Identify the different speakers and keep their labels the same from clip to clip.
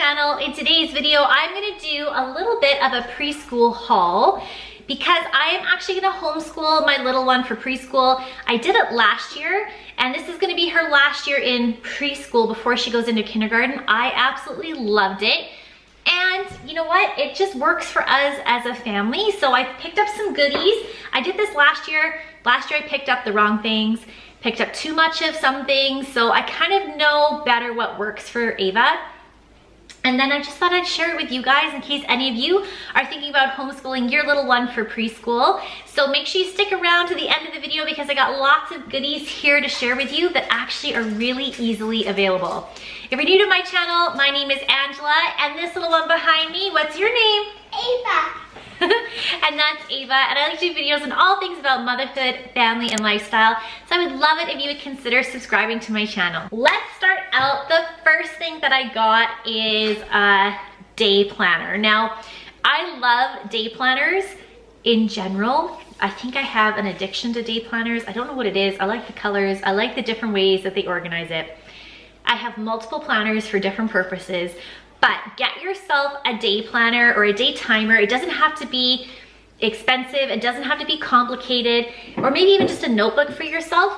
Speaker 1: channel. In today's video, I'm gonna do a little bit of a preschool haul because I am actually gonna homeschool my little one for preschool. I did it last year, and this is gonna be her last year in preschool before she goes into kindergarten. I absolutely loved it. And you know what? It just works for us as a family. So I picked up some goodies. I did this last year. Last year I picked up the wrong things, picked up too much of some things. So I kind of know better what works for Ava. And then I just thought I'd share it with you guys in case any of you are thinking about homeschooling your little one for preschool. So make sure you stick around to the end of the video because I got lots of goodies here to share with you that actually are really easily available. If you're new to my channel, my name is Angela, and this little one behind me, what's your name?
Speaker 2: Ava.
Speaker 1: And that's Ava, and I like to do videos on all things about motherhood, family, and lifestyle. So I would love it if you would consider subscribing to my channel. Let's start out. The first thing that I got is a day planner. Now, I love day planners in general. I think I have an addiction to day planners. I don't know what it is. I like the colors. I like the different ways that they organize it. I have multiple planners for different purposes. But get yourself a day planner or a day timer. It doesn't have to be expensive. It doesn't have to be complicated, or maybe even just a notebook for yourself.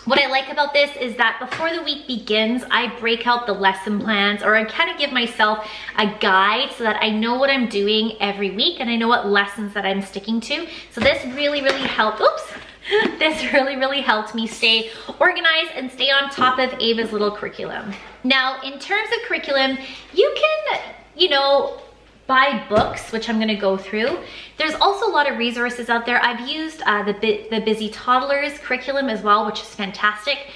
Speaker 1: What I like about this is that before the week begins, I break out the lesson plans, or I kind of give myself a guide so that I know what I'm doing every week and I know what lessons that I'm sticking to. So this really helped. This really helped me stay organized and stay on top of Ava's little curriculum. Now, in terms of curriculum, you can, buy books, which I'm gonna go through. There's also a lot of resources out there. I've used the Busy Toddler's curriculum as well, which is fantastic.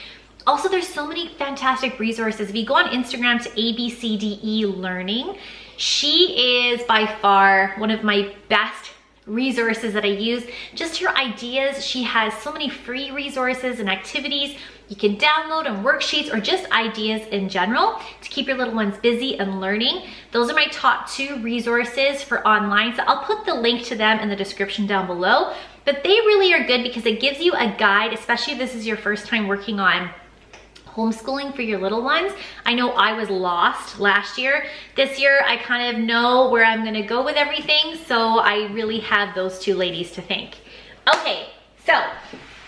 Speaker 1: Also, there's so many fantastic resources. If you go on Instagram to ABCDE Learning, she is by far one of my best resources that I use. Just her ideas. She has so many free resources and activities you can download, and worksheets, or just ideas in general to keep your little ones busy and learning. Those are my top 2 resources for online. So I'll put the link to them in the description down below. But they really are good because it gives you a guide, especially if this is your first time working on homeschooling for your little ones. I know I was lost last year. This year, I kind of know where I'm gonna go with everything, so I really have those 2 ladies to thank. Okay, so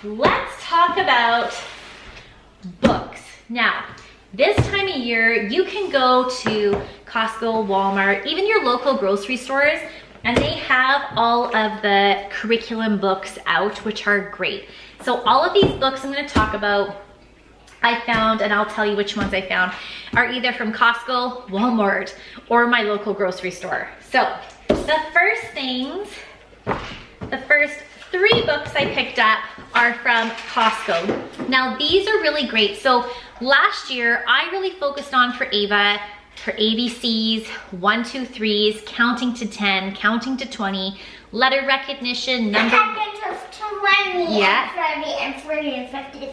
Speaker 1: let's talk about books. Now, this time of year, you can go to Costco, Walmart, even your local grocery stores, and they have all of the curriculum books out, which are great. So all of these books I'm gonna talk about, I found, and I'll tell you which ones I found, are either from Costco, Walmart, or my local grocery store. So the first 3 books I picked up are from Costco. Now these are really great. So last year I really focused on for Ava, her ABCs, 1, 2, 3s, counting to 10, counting to 20, letter recognition, number.
Speaker 2: Yeah. And 40 and 50.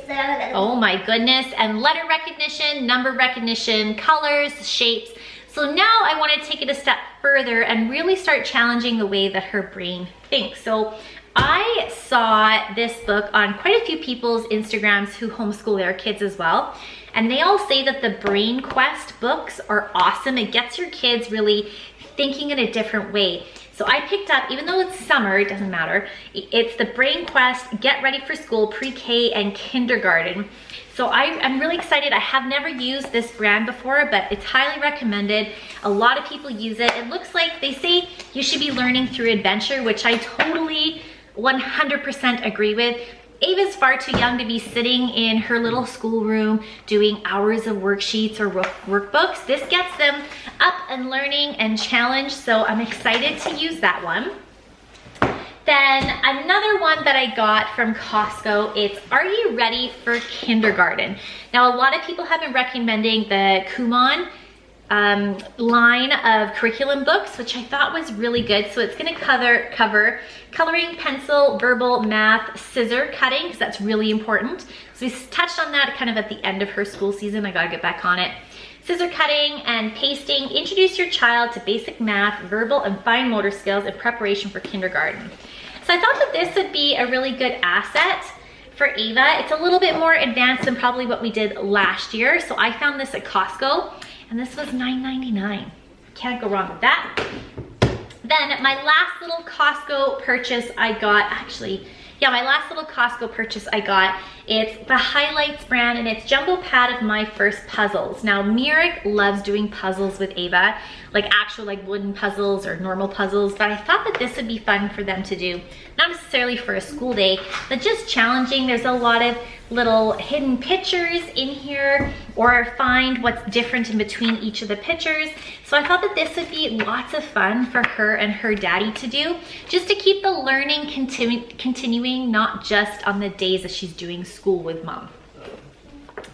Speaker 1: Oh my goodness. And letter recognition, number recognition, colors, shapes. So now I want to take it a step further and really start challenging the way that her brain thinks. So I saw this book on quite a few people's Instagrams who homeschool their kids as well. And they all say that the Brain Quest books are awesome. It gets your kids really thinking in a different way. So I picked up, even though it's summer, it doesn't matter. It's the Brain Quest Get Ready for School Pre-K and Kindergarten. So I'm really excited. I have never used this brand before, but it's highly recommended. A lot of people use it. It looks like they say you should be learning through adventure, which I totally 100% agree with. Ava's far too young to be sitting in her little schoolroom doing hours of worksheets or workbooks. This gets them up and learning and challenged, so I'm excited to use that one. Then another one that I got from Costco, it's Are You Ready for Kindergarten? Now, a lot of people have been recommending the Kumon line of curriculum books, which I thought was really good. So it's gonna cover coloring, pencil, verbal, math, scissor cutting, because that's really important. So we touched on that kind of at the end of her school season. I gotta get back on it. Scissor cutting and pasting. Introduce your child to basic math, verbal, and fine motor skills in preparation for kindergarten. So I thought that this would be a really good asset for Ava. It's a little bit more advanced than probably what we did last year. So I found this at Costco. and this was $9.99. Can't go wrong with that. Then my last little Costco purchase I got, my last little Costco purchase I got, it's the Highlights brand, and it's jumbo pad of my first puzzles. Now, Mirik loves doing puzzles with Ava, like actual like wooden puzzles or normal puzzles, but I thought that this would be fun for them to do. Not necessarily for a school day, but just challenging. There's a lot of little hidden pictures in here, or find what's different in between each of the pictures. So I thought that this would be lots of fun for her and her daddy to do, just to keep the learning continuing, not just on the days that she's doing school with mom.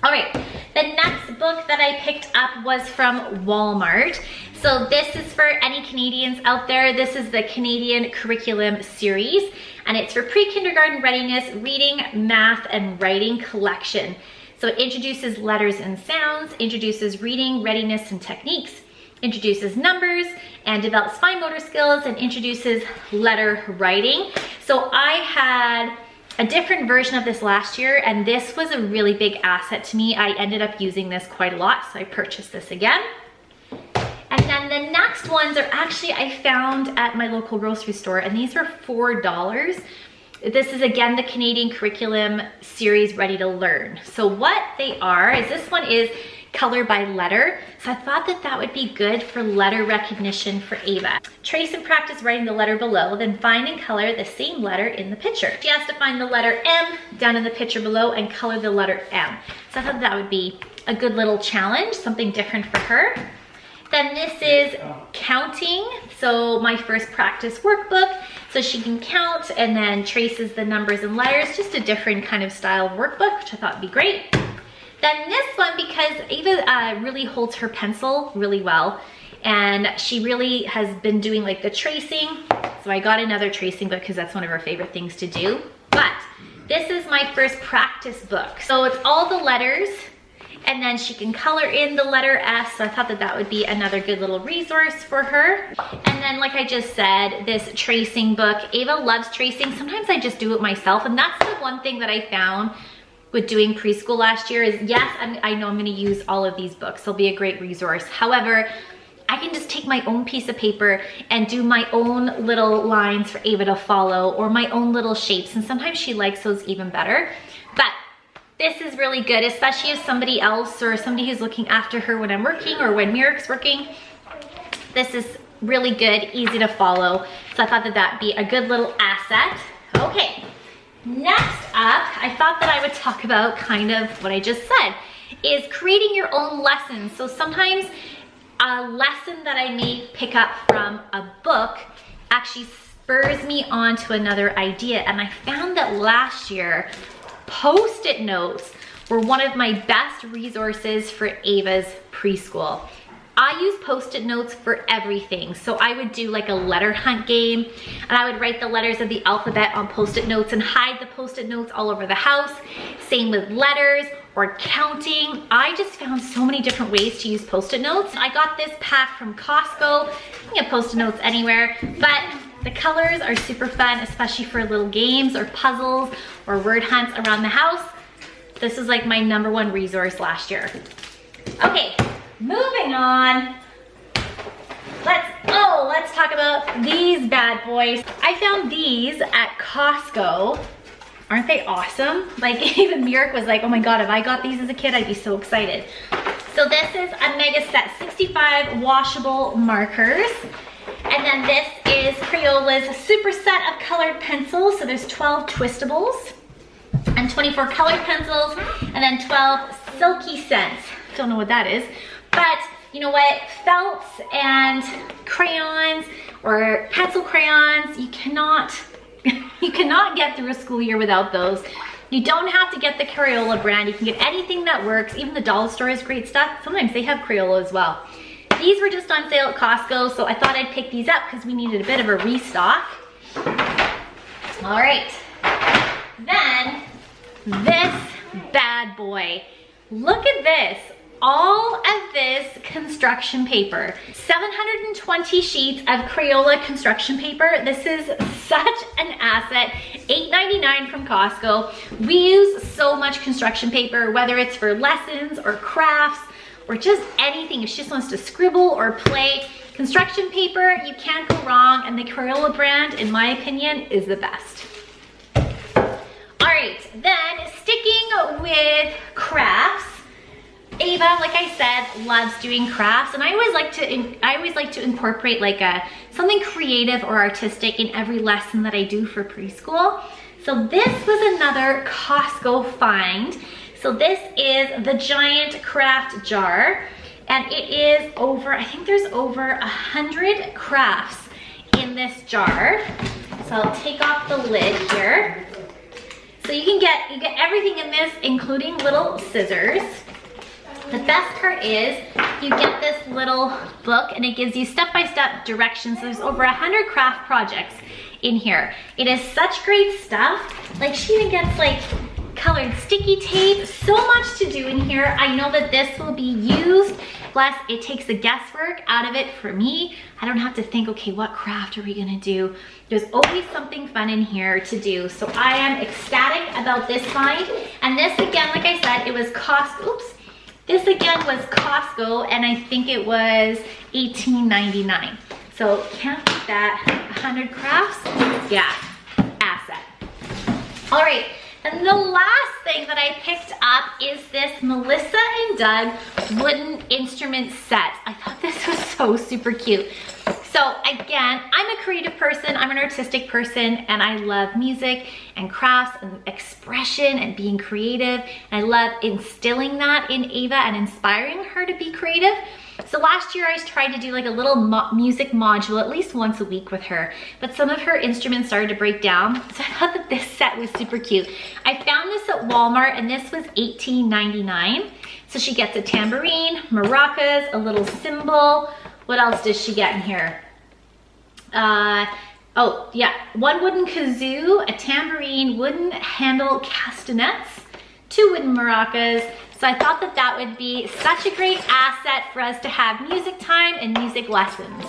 Speaker 1: All right, the next book that I picked up was from Walmart. So this is for any Canadians out there. This is the Canadian Curriculum Series, and it's for pre-kindergarten readiness, reading, math, and writing collection. So it introduces letters and sounds, introduces reading, readiness, and techniques, introduces numbers, and develops fine motor skills, and introduces letter writing. So I had a different version of this last year, and this was a really big asset to me. I ended up using this quite a lot, so I purchased this again. And then the next ones are actually I found at my local grocery store, and these were $4. This is again the Canadian Curriculum Series Ready to Learn. So what they are is, this one is color by letter. So I thought that that would be good for letter recognition for Ava. Trace and practice writing the letter below, then find and color the same letter in the picture. She has to find the letter M down in the picture below and color the letter M. So I thought that would be a good little challenge, something different for her. Then this is counting. So my first practice workbook. So she can count and then traces the numbers and letters, just a different kind of style of workbook, which I thought would be great. Then this one, because Ava really holds her pencil really well, and she really has been doing like the tracing. So I got another tracing book because that's one of her favorite things to do. But this is my first practice book. So it's all the letters, and then she can color in the letter S. So I thought that that would be another good little resource for her. And then, like I just said, this tracing book. Ava loves tracing. Sometimes I just do it myself, and that's the one thing that I found with doing preschool last year is, yes, I know I'm gonna use all of these books. They'll be a great resource. However, I can just take my own piece of paper and do my own little lines for Ava to follow, or my own little shapes, and sometimes she likes those even better. But this is really good, especially if somebody else or somebody who's looking after her when I'm working or when Mirik's working. This is really good, easy to follow. So I thought that that'd be a good little asset. Okay. Next up, I thought that I would talk about kind of what I just said, is creating your own lessons. So sometimes a lesson that I may pick up from a book actually spurs me on to another idea. And I found that last year, Post-it notes were one of my best resources for Ava's preschool. I use Post-it notes for everything. So I would do like a letter hunt game, and I would write the letters of the alphabet on Post-it notes and hide the Post-it notes all over the house. Same with letters or counting. I just found so many different ways to use Post-it notes. I got this pack from Costco. You can get Post-it notes anywhere, but the colors are super fun, especially for little games or puzzles or word hunts around the house. This is like my #1 resource last year. Okay. Moving on, let's talk about these bad boys. I found these at Costco. Aren't they awesome? Like, even Mirik was like, oh my God, if I got these as a kid, I'd be so excited. So this is a mega set, 65 washable markers. And then this is Crayola's super set of colored pencils. So there's 12 twistables and 24 colored pencils, and then 12 silky scents. Don't know what that is. But you know what, felts and crayons or pencil crayons, you cannot get through a school year without those. You don't have to get the Crayola brand. You can get anything that works. Even the dollar store has great stuff. Sometimes they have Crayola as well. These were just on sale at Costco, so I thought I'd pick these up because we needed a bit of a restock. All right, then this bad boy. Look at this. All of this construction paper, 720 sheets of Crayola construction paper. This is such an asset. $8.99 from Costco. We use so much construction paper, whether it's for lessons or crafts or just anything. If she just wants to scribble or play. Construction paper, you can't go wrong, and the Crayola brand, in my opinion, is the best. All right, then sticking with crafts, Ava, like I said, loves doing crafts, and I always like to incorporate like something creative or artistic in every lesson that I do for preschool. So this was another Costco find. So this is the giant craft jar, and it is over, I think there's over 100 crafts in this jar. So I'll take off the lid here. So you get everything in this, including little scissors. The best part is you get this little book, and it gives you step-by-step directions. So there's over 100 craft projects in here. It is such great stuff. Like, she even gets like colored sticky tape. So much to do in here. I know that this will be used. Plus, it takes the guesswork out of it for me. I don't have to think, okay, what craft are we gonna do? There's always something fun in here to do. So I am ecstatic about this find. And this, again, like I said, it was this again was Costco, and I think it was $18.99. So can't beat that. 100 crafts, yeah, asset. All right, and the last thing that I picked up is this Melissa and Doug wooden instrument set. I thought this was so super cute. So again, I'm a creative person, I'm an artistic person, and I love music and crafts and expression and being creative. And I love instilling that in Ava and inspiring her to be creative. So last year I tried to do like a little music module at least once a week with her, but some of her instruments started to break down. So I thought that this set was super cute. I found this at Walmart, and this was $18.99. So she gets a tambourine, maracas, a little cymbal. What else does she get in here? Oh yeah, one wooden kazoo, a tambourine, wooden handle castanets, 2 wooden maracas. So I thought that that would be such a great asset for us to have music time and music lessons.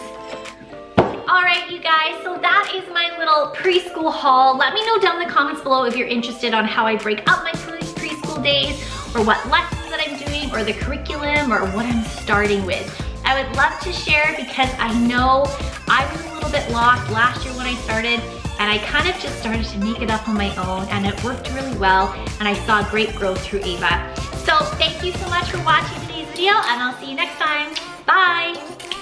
Speaker 1: All right, you guys, so that is my little preschool haul. Let me know down in the comments below if you're interested on how I break up my preschool days, or what lessons that I'm doing, or the curriculum, or what I'm starting with. I would love to share, because I know I was a little bit lost last year when I started, and I kind of just started to make it up on my own, and it worked really well, and I saw great growth through Ava. So thank you so much for watching today's video, and I'll see you next time. Bye!